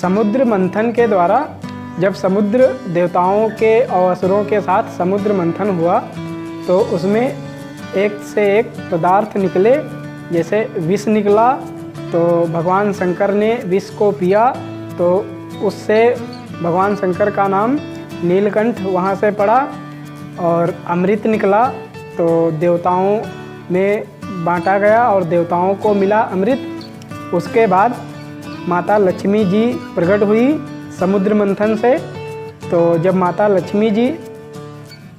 समुद्र मंथन के द्वारा जब समुद्र देवताओं के और असुरों के साथ समुद्र मंथन हुआ तो उसमें एक से एक पदार्थ निकले। जैसे विष निकला तो भगवान शंकर ने विष को पिया तो उससे भगवान शंकर का नाम नीलकंठ वहाँ से पड़ा। और अमृत निकला तो देवताओं में बांटा गया और देवताओं को मिला अमृत। उसके बाद माता लक्ष्मी जी प्रकट हुई समुद्र मंथन से। तो जब माता लक्ष्मी जी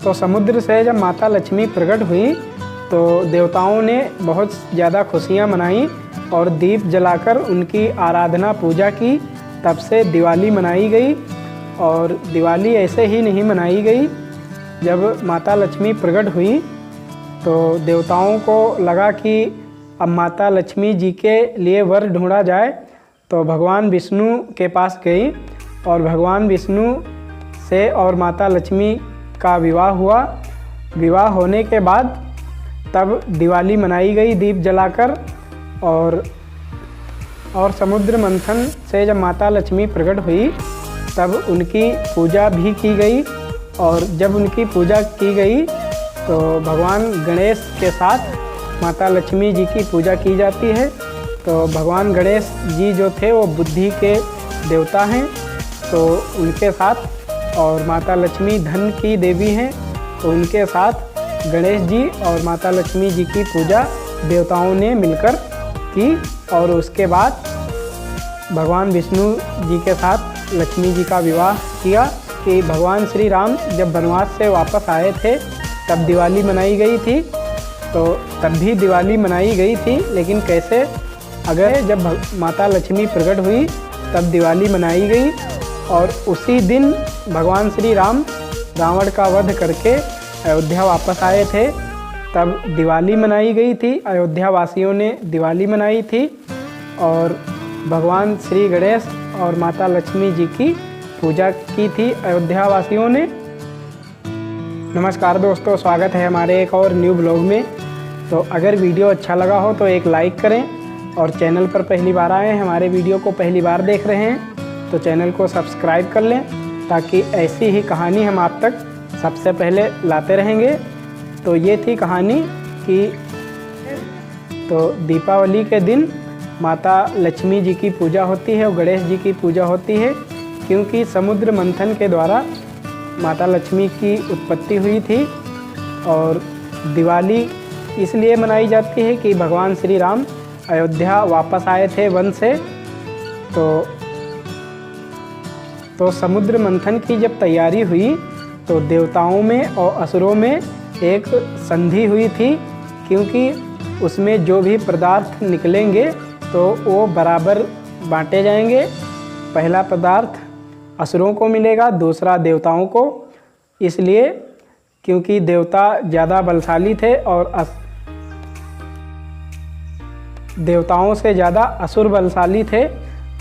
तो समुद्र से जब माता लक्ष्मी प्रकट हुई तो देवताओं ने बहुत ज़्यादा खुशियाँ मनाई और दीप जलाकर उनकी आराधना पूजा की। तब से दिवाली मनाई गई। और दिवाली ऐसे ही नहीं मनाई गई, जब माता लक्ष्मी प्रकट हुई तो देवताओं को लगा कि अब माता लक्ष्मी जी के लिए वर ढूंढा जाए। तो भगवान विष्णु के पास गई और भगवान विष्णु से और माता लक्ष्मी का विवाह हुआ। विवाह होने के बाद तब दिवाली मनाई गई दीप जलाकर। और समुद्र मंथन से जब माता लक्ष्मी प्रकट हुई तब उनकी पूजा भी की गई। और जब उनकी पूजा की गई तो भगवान गणेश के साथ माता लक्ष्मी जी की पूजा की जाती है। तो भगवान गणेश जी जो थे वो बुद्धि के देवता हैं, तो उनके साथ और माता लक्ष्मी धन की देवी हैं, तो उनके साथ गणेश जी और माता लक्ष्मी जी की पूजा देवताओं ने मिलकर की। और उसके बाद भगवान विष्णु जी के साथ लक्ष्मी जी का विवाह किया। कि भगवान श्री राम जब वनवास से वापस आए थे तब दिवाली मनाई गई थी। तो तब भी दिवाली मनाई गई थी, लेकिन कैसे, अगर जब माता लक्ष्मी प्रकट हुई तब दिवाली मनाई गई। और उसी दिन भगवान श्री राम रावण का वध करके अयोध्या वापस आए थे, तब दिवाली मनाई गई थी। अयोध्या वासियों ने दिवाली मनाई थी और भगवान श्री गणेश और माता लक्ष्मी जी की पूजा की थी अयोध्या वासियों ने। नमस्कार दोस्तों, स्वागत है हमारे एक और न्यू ब्लॉग में। तो अगर वीडियो अच्छा लगा हो तो एक लाइक करें और चैनल पर पहली बार आए हैं, हमारे वीडियो को पहली बार देख रहे हैं तो चैनल को सब्सक्राइब कर लें, ताकि ऐसी ही कहानी हम आप तक सबसे पहले लाते रहेंगे। तो ये थी कहानी कि तो दीपावली के दिन माता लक्ष्मी जी की पूजा होती है और गणेश जी की पूजा होती है, क्योंकि समुद्र मंथन के द्वारा माता लक्ष्मी की उत्पत्ति हुई थी। और दिवाली इसलिए मनाई जाती है कि भगवान श्री राम अयोध्या वापस आए थे वन से। तो समुद्र मंथन की जब तैयारी हुई तो देवताओं में और असुरों में एक संधि हुई थी, क्योंकि उसमें जो भी पदार्थ निकलेंगे तो वो बराबर बांटे जाएंगे। पहला पदार्थ असुरों को मिलेगा, दूसरा देवताओं को। इसलिए क्योंकि देवता ज़्यादा बलशाली थे और देवताओं से ज़्यादा असुर बलशाली थे,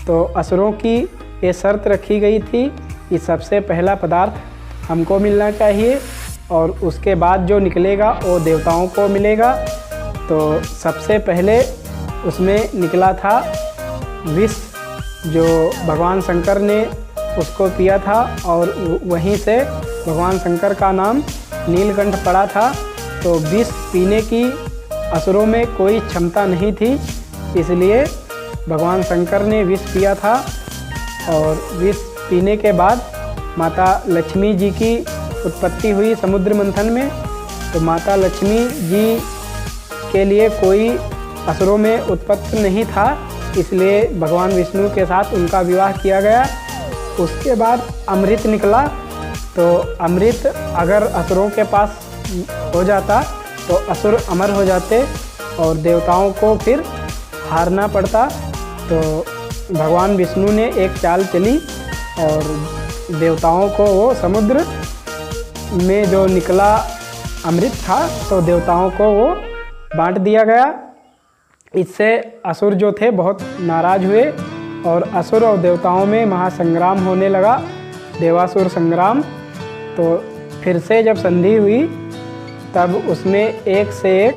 तो असुरों की ये शर्त रखी गई थी कि सबसे पहला पदार्थ हमको मिलना चाहिए और उसके बाद जो निकलेगा वो देवताओं को मिलेगा। तो सबसे पहले उसमें निकला था विष, जो भगवान शंकर ने उसको पिया था और वहीं से भगवान शंकर का नाम नीलकंठ पड़ा था। तो विष पीने की असुरों में कोई क्षमता नहीं थी, इसलिए भगवान शंकर ने विष पिया था। और विष पीने के बाद माता लक्ष्मी जी की उत्पत्ति हुई समुद्र मंथन में। तो माता लक्ष्मी जी के लिए कोई असुरों में उत्पत्ति नहीं था, इसलिए भगवान विष्णु के साथ उनका विवाह किया गया। उसके बाद अमृत निकला। तो अमृत अगर असुरों के पास हो जाता तो असुर अमर हो जाते और देवताओं को फिर हारना पड़ता। तो भगवान विष्णु ने एक चाल चली और देवताओं को वो समुद्र में जो निकला अमृत था तो देवताओं को वो बांट दिया गया। इससे असुर जो थे बहुत नाराज़ हुए और असुर और देवताओं में महासंग्राम होने लगा, देवासुर संग्राम। तो फिर से जब संधि हुई तब उसमें एक से एक